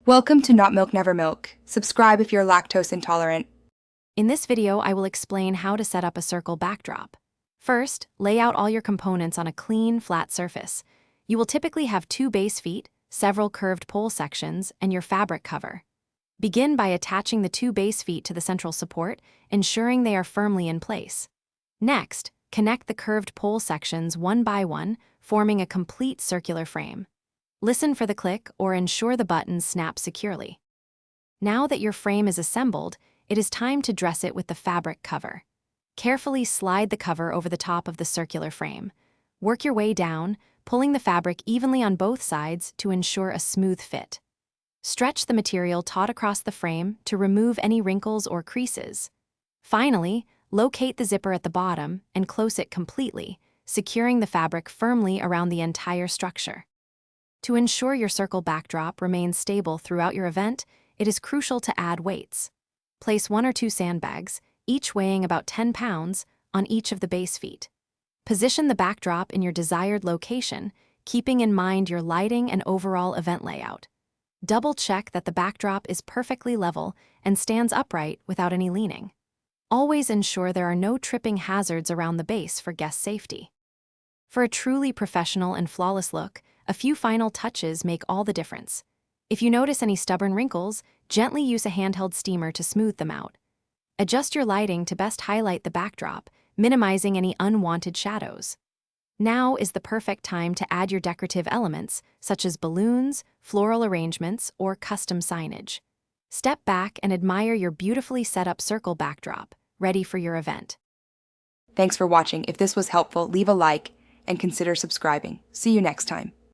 Welcome to Not Milk Never Milk. Subscribe if you're lactose intolerant. In this video, I will explain how to set up a circle backdrop. First, lay out all your components on a clean, flat surface. You will typically have 2 base feet, several curved pole sections, and your fabric cover. Begin by attaching the 2 base feet to the central support, ensuring they are firmly in place. Next, connect the curved pole sections one by one, forming a complete circular frame. Listen for the click or ensure the buttons snap securely. Now that your frame is assembled, it is time to dress it with the fabric cover. Carefully slide the cover over the top of the circular frame. Work your way down, pulling the fabric evenly on both sides to ensure a smooth fit. Stretch the material taut across the frame to remove any wrinkles or creases. Finally, locate the zipper at the bottom and close it completely, securing the fabric firmly around the entire structure. To ensure your circle backdrop remains stable throughout your event, it is crucial to add weights. Place 1 or 2 sandbags, each weighing about 10 pounds, on each of the base feet. Position the backdrop in your desired location, keeping in mind your lighting and overall event layout. Double-check that the backdrop is perfectly level and stands upright without any leaning. Always ensure there are no tripping hazards around the base for guest safety. For a truly professional and flawless look, a few final touches make all the difference. If you notice any stubborn wrinkles, gently use a handheld steamer to smooth them out. Adjust your lighting to best highlight the backdrop, minimizing any unwanted shadows. Now is the perfect time to add your decorative elements, such as balloons, floral arrangements, or custom signage. Step back and admire your beautifully set up circle backdrop, ready for your event. Thanks for watching. If this was helpful, leave a like and consider subscribing. See you next time.